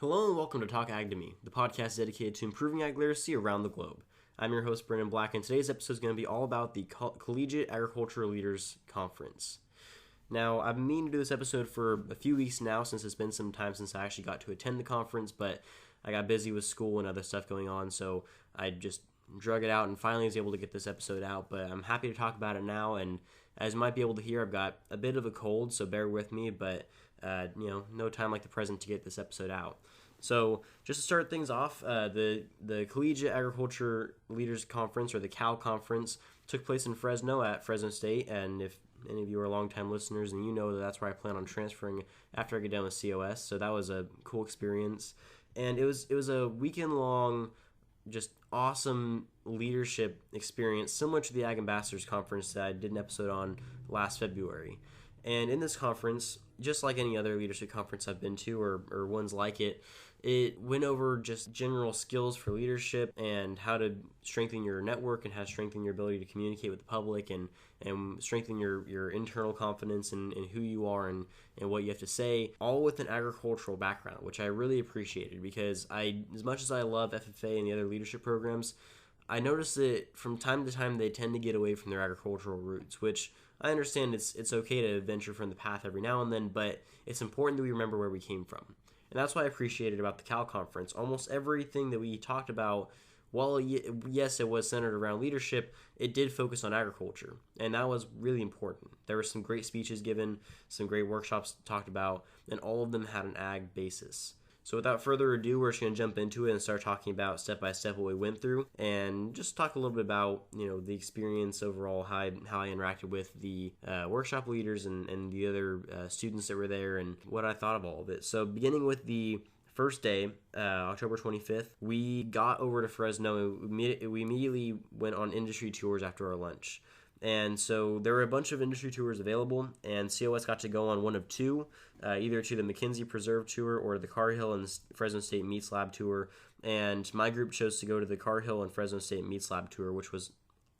Hello and welcome to Talk Ag to Me, the podcast dedicated to improving ag literacy around the globe. I'm your host, Brennan Black, and today's episode is going to be all about the Collegiate Agricultural Leaders Conference. Now, I've been meaning to do this episode for a few weeks now since it's been some time since I actually got to attend the conference, but I got busy with school and other stuff going on, so I just drug it out and finally was able to get this episode out. But I'm happy to talk about it now, and as you might be able to hear, I've got a bit of a cold, so bear with me, but no time like the present to get this episode out. So just to start things off, the Collegiate Agriculture Leaders Conference, or the CAL Conference, took place in Fresno at Fresno State, and if any of you are longtime listeners, and you know that's where I plan on transferring after I get done with COS, so that was a cool experience. And it was a weekend-long, just awesome leadership experience, similar to the Ag Ambassadors Conference that I did an episode on last February. And in this conference, just like any other leadership conference I've been to or ones like it, it went over just general skills for leadership and how to strengthen your network and how to strengthen your ability to communicate with the public and strengthen your internal confidence in who you are and what you have to say, all with an agricultural background, which I really appreciated because as much as I love FFA and the other leadership programs, I noticed that from time to time they tend to get away from their agricultural roots, which I understand it's okay to venture from the path every now and then, but it's important that we remember where we came from. And that's what I appreciated about the CAL conference. Almost everything that we talked about, while yes, it was centered around leadership, it did focus on agriculture. And that was really important. There were some great speeches given, some great workshops talked about, and all of them had an ag basis. So without further ado, we're just going to jump into it and start talking about step-by-step what we went through and just talk a little bit about, the experience overall, how I interacted with the workshop leaders and the other students that were there and what I thought of all of it. So beginning with the first day, October 25th, we got over to Fresno. We immediately went on industry tours after our lunch. And so there were a bunch of industry tours available, and COS got to go on one of two, either to the McKinsey Preserve Tour or the Carhill and Fresno State Meats Lab Tour. And my group chose to go to the Carhill and Fresno State Meats Lab Tour, which was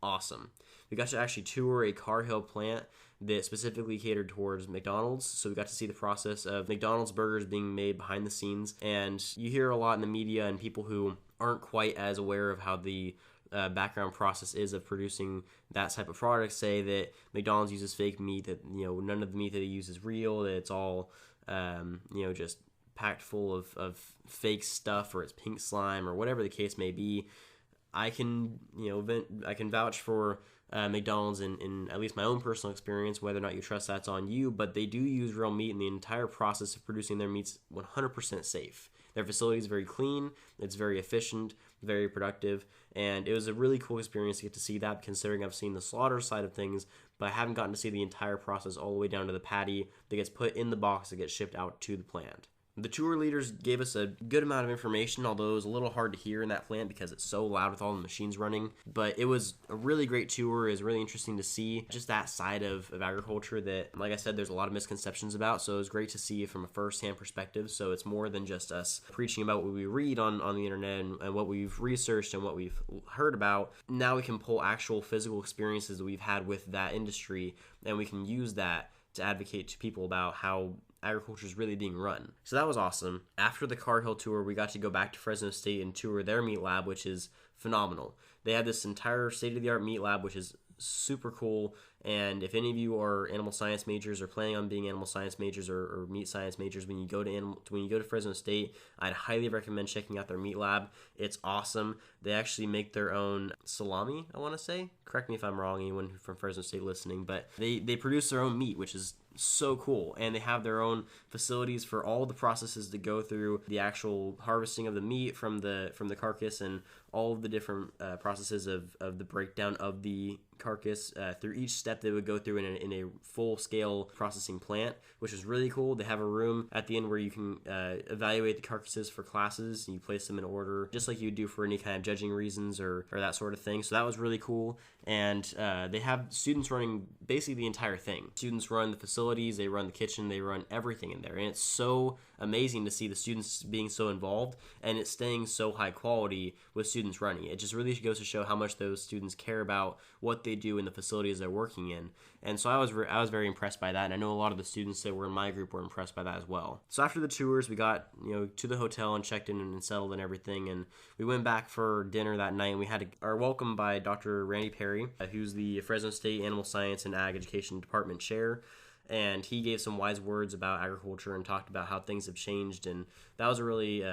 awesome. We got to actually tour a Carhill plant that specifically catered towards McDonald's. So we got to see the process of McDonald's burgers being made behind the scenes. And you hear a lot in the media and people who aren't quite as aware of how the background process is of producing that type of product say that McDonald's uses fake meat, that none of the meat that they use is real, that it's all just packed full of fake stuff, or it's pink slime, or whatever the case may be. I can vouch for McDonald's in at least my own personal experience. Whether or not you trust, that's on you, but they do use real meat, and the entire process of producing their meat's 100% safe. Their facility is very clean, it's very efficient, very productive, and it was a really cool experience to get to see that, considering I've seen the slaughter side of things, but I haven't gotten to see the entire process all the way down to the patty that gets put in the box that gets shipped out to the plant. The tour leaders gave us a good amount of information, although it was a little hard to hear in that plant because it's so loud with all the machines running. But it was a really great tour. It was really interesting to see just that side of agriculture that, like I said, there's a lot of misconceptions about. So it was great to see from a first-hand perspective. So it's more than just us preaching about what we read on the internet and what we've researched and what we've heard about. Now we can pull actual physical experiences that we've had with that industry, and we can use that to advocate to people about how agriculture is really being run. So that was awesome. After the Carhill tour, we got to go back to Fresno State and tour their meat lab, which is phenomenal. They have this entire state-of-the-art meat lab, which is super cool. And if any of you are animal science majors or planning on being animal science majors or meat science majors, when you go to Fresno State, I'd highly recommend checking out their meat lab. It's awesome. They actually make their own salami, I want to say. Correct me if I'm wrong, anyone from Fresno State listening, but they produce their own meat, which is so cool. And they have their own facilities for all the processes that go through the actual harvesting of the meat from the carcass and all of the different processes of the breakdown of the carcass through each step they would go through in a full-scale processing plant, which is really cool. They have a room at the end where you can evaluate the carcasses for classes, and you place them in order, just like you do for any kind of judging reasons or that sort of thing. So that was really cool. And they have students running basically the entire thing. Students run the facility facilities, they run the kitchen, they run everything in there. And it's so amazing to see the students being so involved and it's staying so high quality with students running it. It just really goes to show how much those students care about what they do in the facilities they're working in. And so I was very impressed by that, and I know a lot of the students that were in my group were impressed by that as well. So after the tours, we got to the hotel and checked in and settled and everything, and we went back for dinner that night, and we had our welcome by Dr. Randy Perry, who's the Fresno State Animal Science and Ag Education Department Chair. And he gave some wise words about agriculture and talked about how things have changed. And that was a really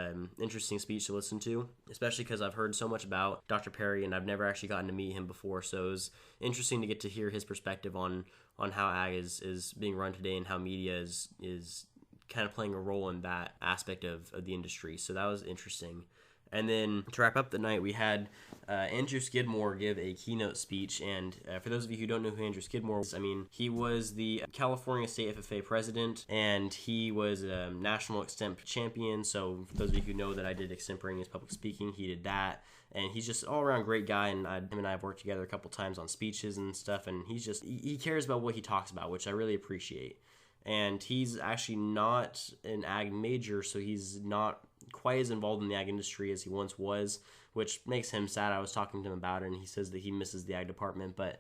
interesting speech to listen to, especially because I've heard so much about Dr. Perry and I've never actually gotten to meet him before. So it was interesting to get to hear his perspective on how ag is being run today and how media is kind of playing a role in that aspect of the industry. So that was interesting. And then to wrap up the night, we had Andrew Skidmore give a keynote speech. And for those of you who don't know who Andrew Skidmore is, he was the California State FFA president, and he was a national extemp champion. So for those of you who know that I did extemporaneous public speaking, he did that. And he's just all around great guy, and him and I have worked together a couple times on speeches and stuff, and he cares about what he talks about, which I really appreciate. And he's actually not an ag major, so he's not quite as involved in the ag industry as he once was, which makes him sad. I was talking to him about it, and he says that he misses the ag department, but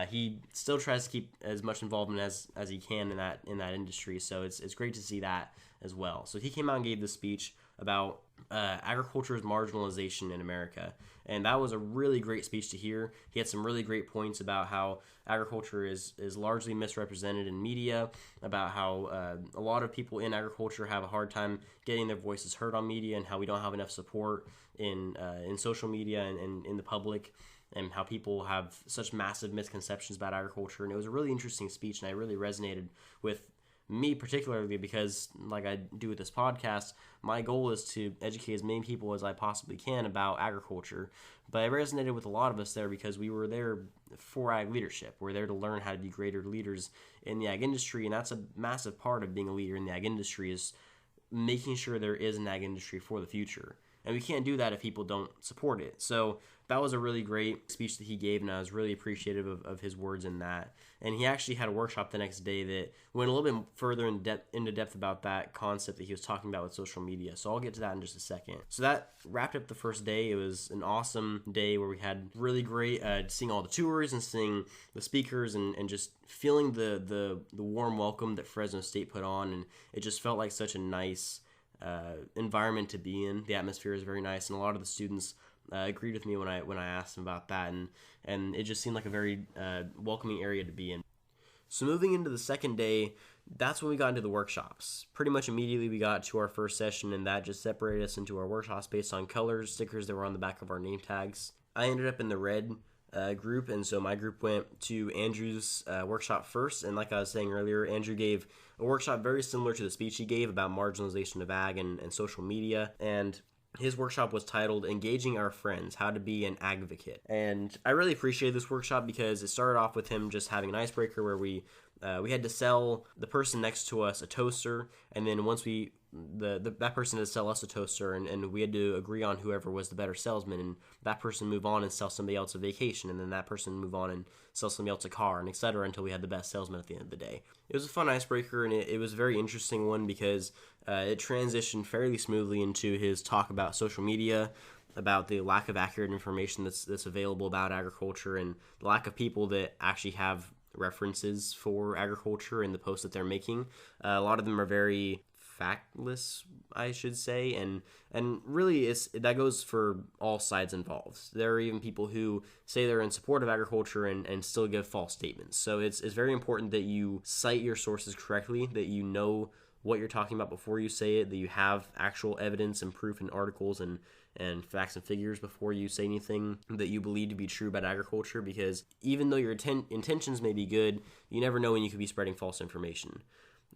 he still tries to keep as much involvement as he can in that industry. So it's great to see that as well. So he came out and gave this speech about agriculture's marginalization in America, and that was a really great speech to hear. He had some really great points about how agriculture is largely misrepresented in media, about how a lot of people in agriculture have a hard time getting their voices heard on media, and how we don't have enough support in social media and in the public, and how people have such massive misconceptions about agriculture. And it was a really interesting speech, and I really resonated with me particularly because, like I do with this podcast, my goal is to educate as many people as I possibly can about agriculture. But I resonated with a lot of us there because we were there for ag leadership. We're there to learn how to be greater leaders in the ag industry, and that's a massive part of being a leader in the ag industry, is making sure there is an ag industry for the future. And we can't do that if people don't support it. So that was a really great speech that he gave, and I was really appreciative of his words in that. And he actually had a workshop the next day that went a little bit further into depth about that concept that he was talking about with social media. So I'll get to that in just a second. So that wrapped up the first day. It was an awesome day where we had really great seeing all the tours and seeing the speakers and just feeling the warm welcome that Fresno State put on. And it just felt like such a nice environment to be in. The atmosphere is very nice, and a lot of the students agreed with me when I asked them about that, and it just seemed like a very welcoming area to be in. So moving into the second day, that's when we got into the workshops. Pretty much immediately we got to our first session, and that just separated us into our workshops based on colors, stickers that were on the back of our name tags. I ended up in the red group, and so my group went to Andrew's workshop first. And like I was saying earlier, Andrew gave a workshop very similar to the speech he gave about marginalization of ag and social media, and his workshop was titled Engaging Our Friends, How to Be an Advocate. And I really appreciated this workshop because it started off with him just having an icebreaker where we had to sell the person next to us a toaster, and then once that person had to sell us a toaster, and we had to agree on whoever was the better salesman, and that person move on and sell somebody else a vacation, and then that person move on and sell somebody else a car, and etc. until we had the best salesman at the end of the day. It was a fun icebreaker, and it was a very interesting one because it transitioned fairly smoothly into his talk about social media, about the lack of accurate information that's available about agriculture, and the lack of people that actually have references for agriculture in the posts that they're making. A lot of them are very factless, I should say, and really that goes for all sides involved. There are even people who say they're in support of agriculture and still give false statements. So it's very important that you cite your sources correctly, that you know what you're talking about before you say it, that you have actual evidence and proof and articles and facts and figures before you say anything that you believe to be true about agriculture, because even though your intentions may be good, you never know when you could be spreading false information.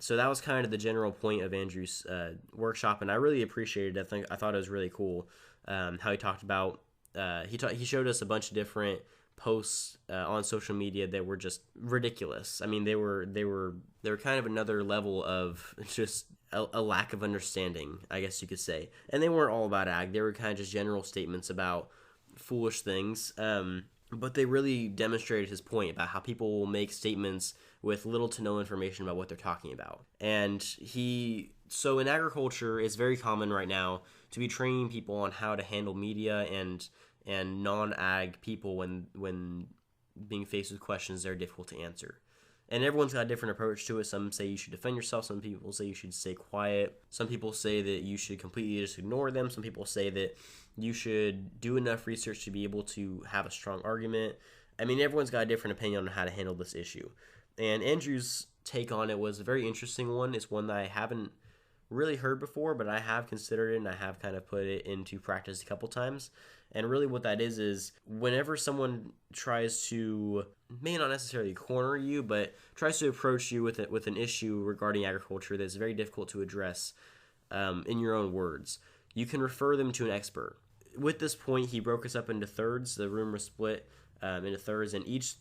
So that was kind of the general point of Andrew's workshop, and I really appreciated it. I thought it was really cool how he talked about, he showed us a bunch of different posts on social media that were just ridiculous. I mean, they were kind of another level of just a lack of understanding, I guess you could say. And they weren't all about ag. They were kind of just general statements about foolish things. but they really demonstrated his point about how people will make statements with little to no information about what they're talking about. And so in agriculture, it's very common right now to be training people on how to handle media and non-ag people when being faced with questions that are difficult to answer. And everyone's got a different approach to it. Some say you should defend yourself. Some people say you should stay quiet. Some people say that you should completely just ignore them. Some people say that you should do enough research to be able to have a strong argument. I mean, everyone's got a different opinion on how to handle this issue. And Andrew's take on it was a very interesting one. It's one that I haven't really heard before, but I have considered it and I have kind of put it into practice a couple times. And really what that is whenever someone tries to, may not necessarily corner you, but tries to approach you with an issue regarding agriculture that's very difficult to address in your own words, you can refer them to an expert. With this point, he broke us up into thirds. The room was split into thirds, and each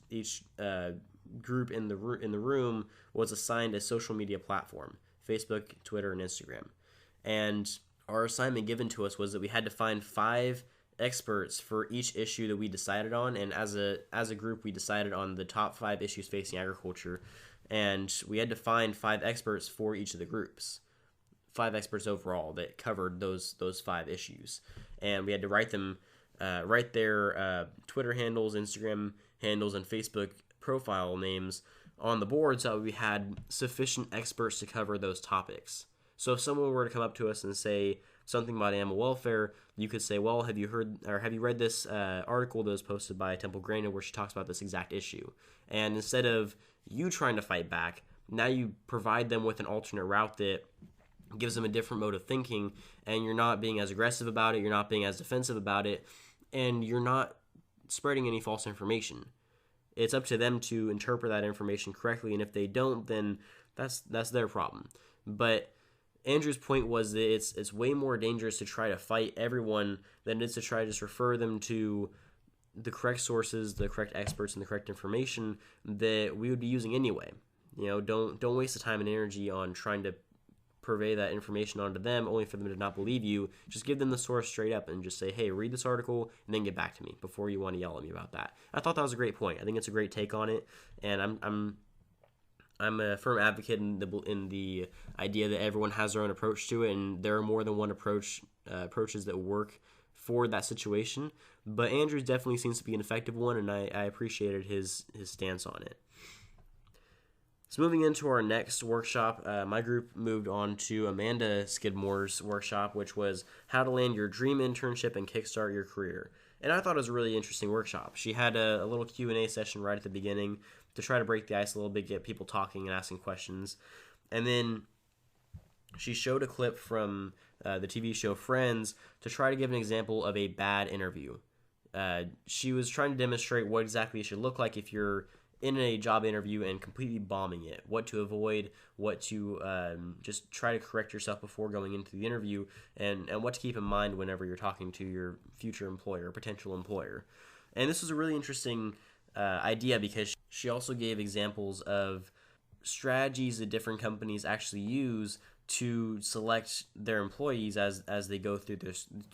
group in the room was assigned a social media platform: Facebook, Twitter, and Instagram. And our assignment given to us was that we had to find 5 experts for each issue that we decided on, and as a group we decided on the top 5 issues facing agriculture, and we had to find 5 experts for each of the groups, 5 experts overall that covered those 5 issues, and we had to write their Twitter handles, Instagram handles, and Facebook profile names on the board so that we had sufficient experts to cover those topics. So if someone were to come up to us and say something about animal welfare, you could say, well, have you read this article that was posted by Temple Grandin where she talks about this exact issue? And instead of you trying to fight back, now you provide them with an alternate route that gives them a different mode of thinking, and you're not being as aggressive about it, you're not being as defensive about it, and you're not spreading any false information. It's up to them to interpret that information correctly, and if they don't, then that's their problem. But Andrew's point was that it's way more dangerous to try to fight everyone than it is to try to just refer them to the correct sources, the correct experts, and the correct information that we would be using anyway. Don't waste the time and energy on trying to purvey that information onto them only for them to not believe you. Just give them the source straight up and just say, hey, read this article and then get back to me before you want to yell at me about that. I thought that was a great point. I think it's a great take on it, and I'm a firm advocate in the idea that everyone has their own approach to it, and there are more than one approaches that work for that situation. But Andrew definitely seems to be an effective one, and I appreciated his stance on it. So moving into our next workshop, my group moved on to Amanda Skidmore's workshop, which was how to land your dream internship and kickstart your career. And I thought it was a really interesting workshop. She had a little Q&A session right at the beginning to try to break the ice a little bit, get people talking and asking questions. And then she showed a clip from the TV show Friends to try to give an example of a bad interview. She was trying to demonstrate what exactly it should look like if you're in a job interview and completely bombing it, what to avoid, what to just try to correct yourself before going into the interview, and what to keep in mind whenever you're talking to your future employer, potential employer. And this was a really interesting idea because she also gave examples of strategies that different companies actually use to select their employees as they go through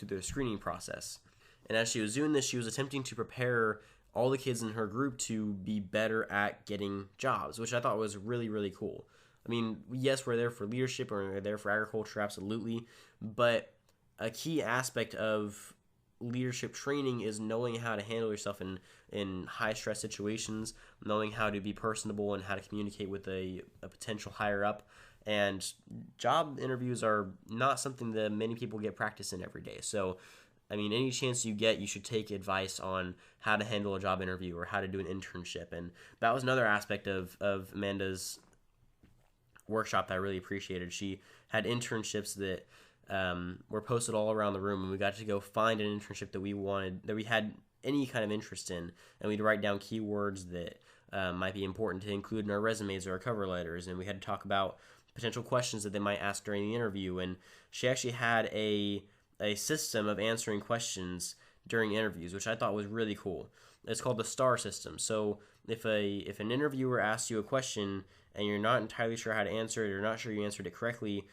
their screening process. And as she was doing this, she was attempting to prepare all the kids in her group to be better at getting jobs, which I thought was really, really cool. I mean, yes, we're there for leadership, or we're there for agriculture, absolutely, but a key aspect of leadership training is knowing how to handle yourself in high-stress situations, knowing how to be personable and how to communicate with a potential higher-up. And job interviews are not something that many people get practice in every day. So, I mean, any chance you get, you should take advice on how to handle a job interview or how to do an internship. And that was another aspect of Amanda's workshop that I really appreciated. She had internships that were posted all around the room, and we got to go find an internship that we had any kind of interest in, and we'd write down keywords that might be important to include in our resumes or our cover letters, and we had to talk about potential questions that they might ask during the interview. And she actually had a system of answering questions during interviews, which I thought was really cool. It's called the STAR system. So if an interviewer asks you a question and you're not entirely sure how to answer it, or not sure you answered it correctly,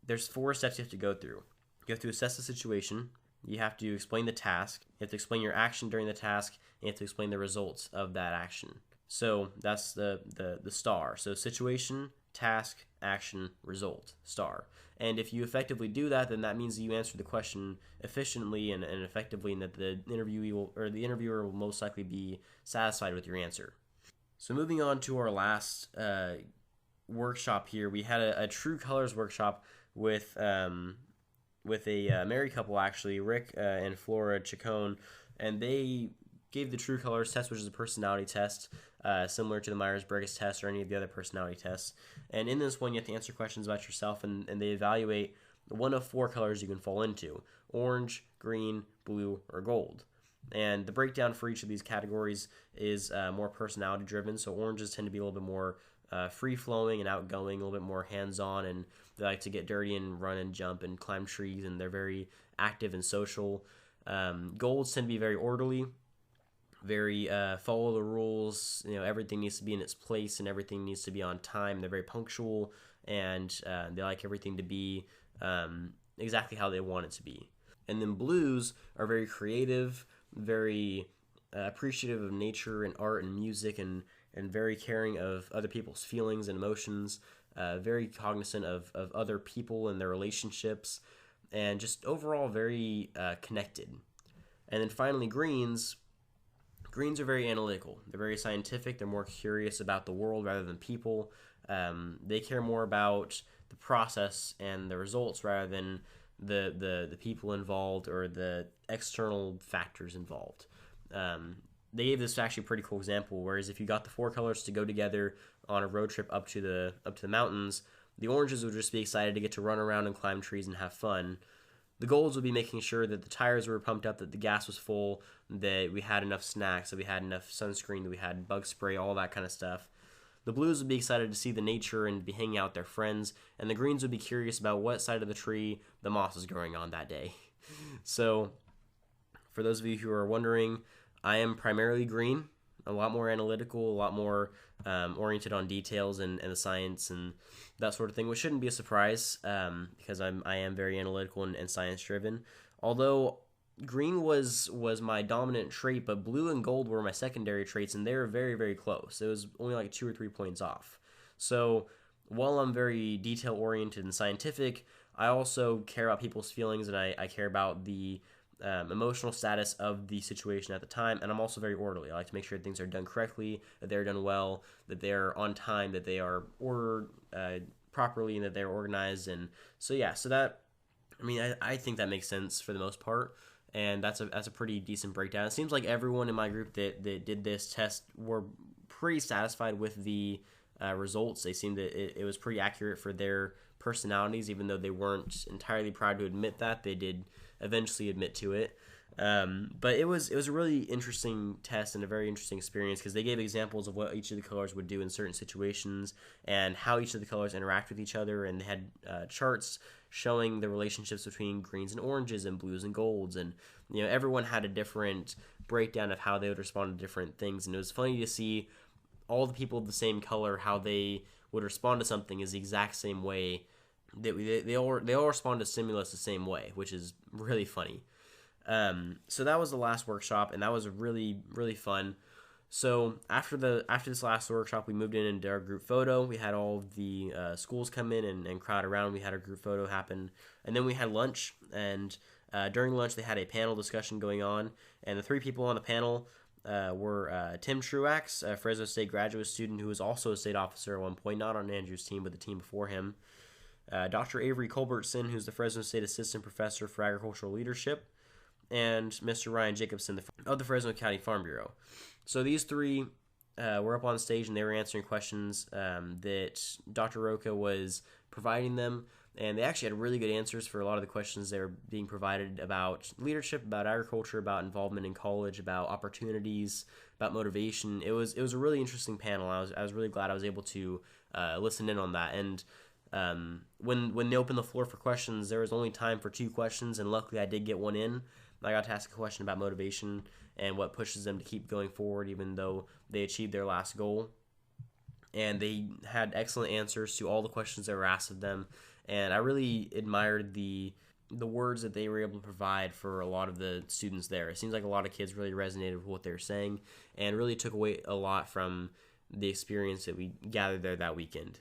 there's 4 steps you have to go through. You have to assess the situation. you have to explain the task, you have to explain your action during the task, and you have to explain the results of that action. So that's the STAR. So situation, task, action, result, STAR. And if you effectively do that, then that means that you answer the question efficiently and effectively, and that the interviewer will most likely be satisfied with your answer. So moving on to our last workshop here, we had a True Colors workshop with a married couple, actually, Rick and Flora Chacon, and they gave the True Colors test, which is a personality test, similar to the Myers-Briggs test or any of the other personality tests. And in this one, you have to answer questions about yourself, and they evaluate one of 4 colors you can fall into: orange, green, blue, or gold. And the breakdown for each of these categories is more personality driven. So oranges tend to be a little bit more free-flowing and outgoing, a little bit more hands-on, and they like to get dirty and run and jump and climb trees, and they're very active and social. Golds tend to be very orderly, very follow the rules. Everything needs to be in its place and everything needs to be on time. They're very punctual, and they like everything to be exactly how they want it to be. And then blues are very creative, very appreciative of nature and art and music, and very caring of other people's feelings and emotions, very cognizant of other people and their relationships, and just overall very connected. And then finally, greens are very analytical. They're very scientific. They're more curious about the world rather than people. They care more about the process and the results rather than the people involved or the external factors involved. They gave this actually a pretty cool example, whereas if you got the 4 colors to go together on a road trip up to the mountains, the oranges would just be excited to get to run around and climb trees and have fun. The golds would be making sure that the tires were pumped up, that the gas was full, that we had enough snacks, that we had enough sunscreen, that we had bug spray, all that kind of stuff. The blues would be excited to see the nature and be hanging out with their friends, and the greens would be curious about what side of the tree the moss is growing on that day. So, for those of you who are wondering, I am primarily green, a lot more analytical, a lot more oriented on details and the science and that sort of thing, which shouldn't be a surprise because I am very analytical and science driven. Although green was my dominant trait, but blue and gold were my secondary traits, and they were very, very close. It was only like 2 or 3 points off. So while I'm very detail oriented and scientific, I also care about people's feelings, and I care about the emotional status of the situation at the time, and I'm also very orderly. I like to make sure things are done correctly, that they're done well, that they're on time, that they are ordered properly, and that they're organized. And so that, I think that makes sense for the most part, and that's a pretty decent breakdown. It seems like everyone in my group that did this test were pretty satisfied with the results. They seemed that it was pretty accurate for their personalities, even though they weren't entirely proud to admit that. They did eventually admit to it. But it was a really interesting test and a very interesting experience because they gave examples of what each of the colors would do in certain situations and how each of the colors interact with each other, and they had charts showing the relationships between greens and oranges and blues and golds, and everyone had a different breakdown of how they would respond to different things, and it was funny to see all the people of the same color, how they would respond to something is the exact same way. They all respond to stimulus the same way, which is really funny. So that was the last workshop, and that was really, really fun. So after this last workshop, we moved in and did our group photo. We had all of the schools come in and crowd around. We had our group photo happen, and then we had lunch. And during lunch, they had a panel discussion going on, and the 3 people on the panel were Tim Truax, a Fresno State graduate student who was also a state officer at one point, not on Andrew's team, but the team before him. Dr. Avery Culbertson, who's the Fresno State Assistant Professor for Agricultural Leadership, and Mr. Ryan Jacobson of the Fresno County Farm Bureau. So these 3 were up on stage, and they were answering questions that Dr. Roca was providing them, and they actually had really good answers for a lot of the questions they were being provided about leadership, about agriculture, about involvement in college, about opportunities, about motivation. It was a really interesting panel. I was really glad I was able to listen in on that. And when they opened the floor for questions, there was only time for 2 questions, and luckily I did get one in. I got to ask a question about motivation and what pushes them to keep going forward even though they achieved their last goal. And they had excellent answers to all the questions that were asked of them. And I really admired the the words that they were able to provide for a lot of the students there. It seems like a lot of kids really resonated with what they were saying and really took away a lot from the experience that we gathered there that weekend.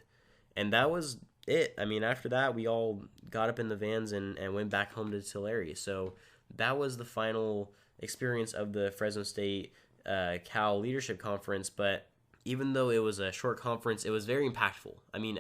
And that was it. I mean, after that, we all got up in the vans and went back home to Tulare. So that was the final experience of the Fresno State Cal Leadership Conference. But even though it was a short conference, it was very impactful. I mean,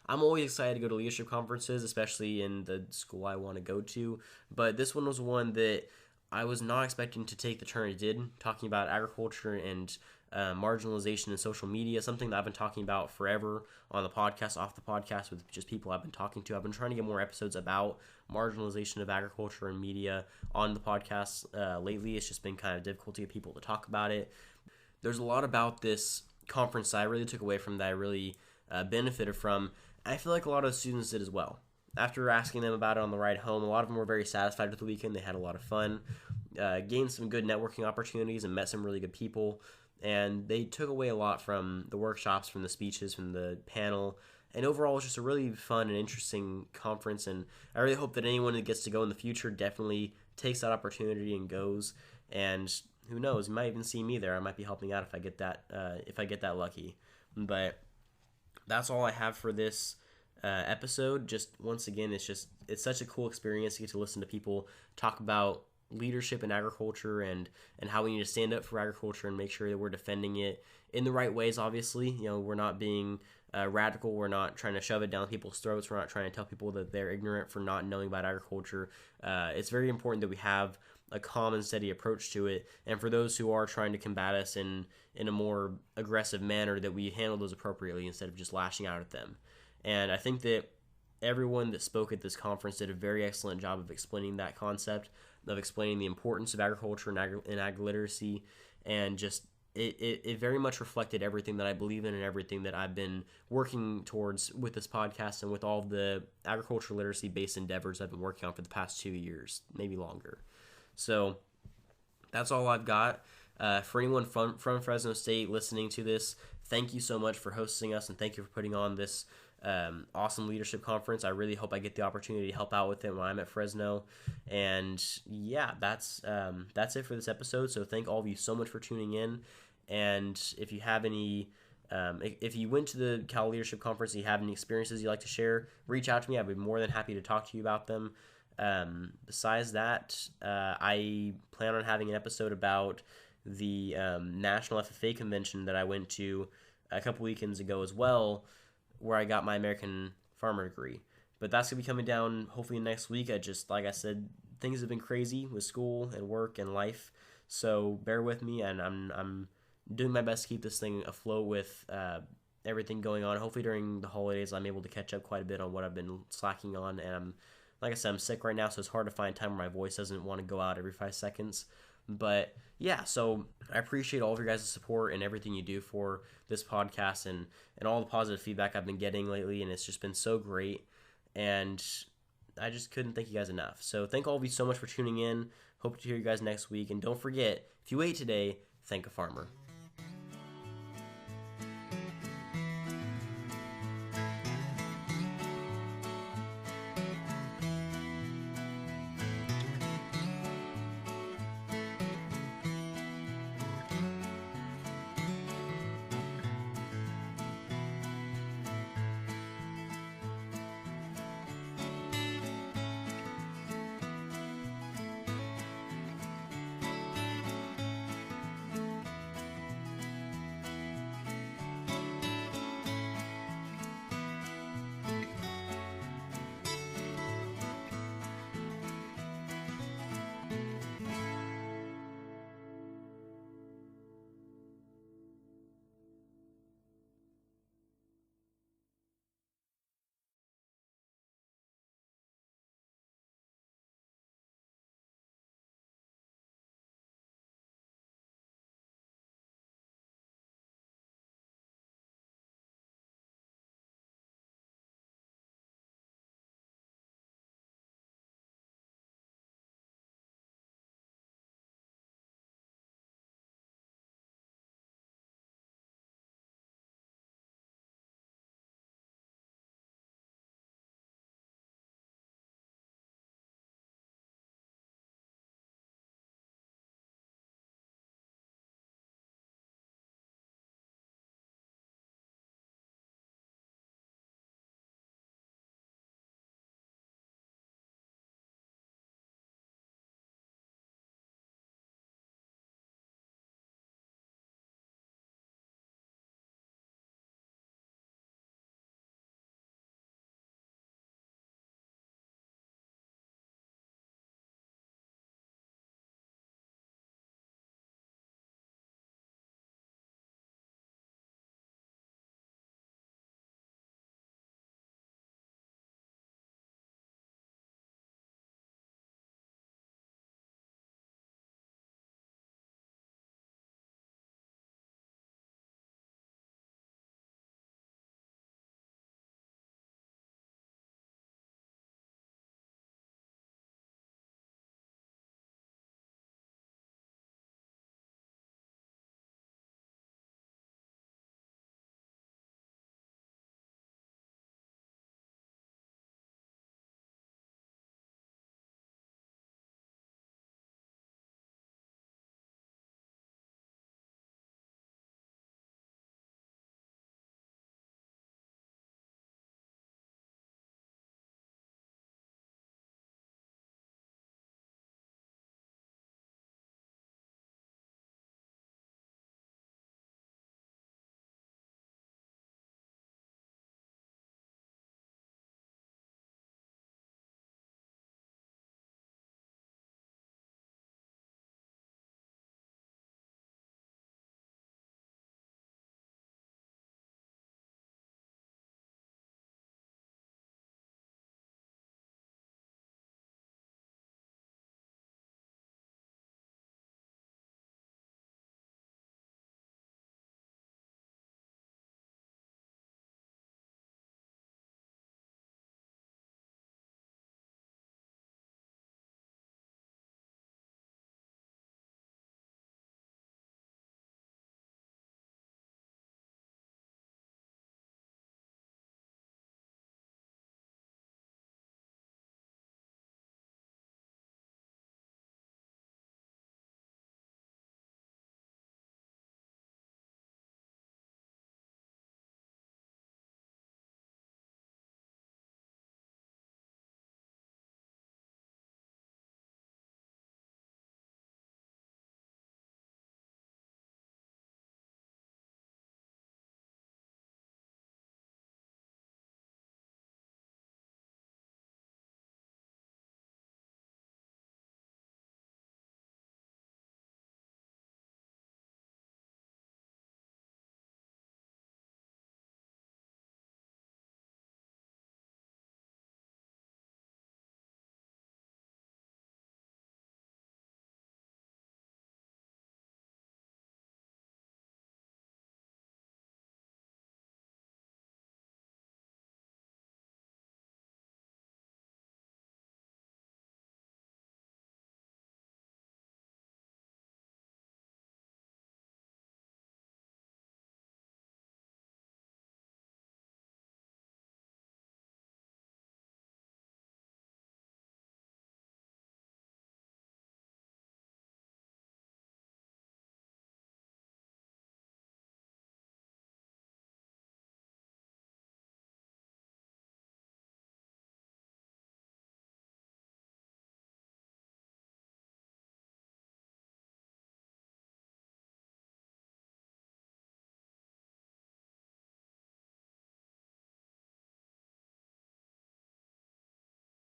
I'm always excited to go to leadership conferences, especially in the school I want to go to. But this one was one that I was not expecting to take the turn it did, talking about agriculture and marginalization in social media, something that I've been talking about forever on the podcast, off the podcast, with just people I've been talking to. I've been trying to get more episodes about marginalization of agriculture and media on the podcast lately. It's just been kind of difficult to get people to talk about it. There's a lot about this conference that I really took away from, that I really benefited from. I feel like a lot of students did as well. After asking them about it on the ride home, a lot of them were very satisfied with the weekend. They had a lot of fun, gained some good networking opportunities, and met some really good people. And they took away a lot from the workshops, from the speeches, from the panel. And overall, it was just a really fun and interesting conference. And I really hope that anyone that gets to go in the future definitely takes that opportunity and goes. And who knows, you might even see me there. I might be helping out if I get that lucky. But that's all I have for this episode. Just once again, it's such a cool experience to get to listen to people talk about leadership in agriculture and how we need to stand up for agriculture and make sure that we're defending it in the right ways. Obviously, we're not being radical. We're not trying to shove it down people's throats. We're not trying to tell people that they're ignorant for not knowing about agriculture. It's very important that we have a calm and steady approach to it, and for those who are trying to combat us in a more aggressive manner, that we handle those appropriately instead of just lashing out at them. And I think that everyone that spoke at this conference did a very excellent job of explaining that concept, of explaining the importance of agriculture and ag literacy, and just it very much reflected everything that I believe in and everything that I've been working towards with this podcast and with all of the agriculture literacy based endeavors I've been working on for the past 2 years, maybe longer. So that's all I've got. For anyone from Fresno State listening to this, thank you so much for hosting us, and thank you for putting on this awesome leadership conference. I really hope I get the opportunity to help out with it when I'm at Fresno. And yeah, that's it for this episode. So thank all of you so much for tuning in. And if you have any, if you went to the Cal Leadership Conference and you have any experiences you'd like to share, reach out to me. I'd be more than happy to talk to you about them. Besides that, I plan on having an episode about the National FFA convention that I went to a couple weekends ago as well, where I got my American Farmer degree. But that's going to be coming down hopefully next week. Like I said, things have been crazy with school and work and life, so bear with me, and I'm doing my best to keep this thing afloat with everything going on. Hopefully during the holidays I'm able to catch up quite a bit on what I've been slacking on, and like I said, I'm sick right now, so it's hard to find time where my voice doesn't want to go out every 5 seconds. But yeah, so I appreciate all of your guys' support and everything you do for this podcast and all the positive feedback I've been getting lately, and it's just been so great, and I just couldn't thank you guys enough. So thank all of you so much for tuning in. Hope to hear you guys next week, and don't forget, if you ate today, thank a farmer.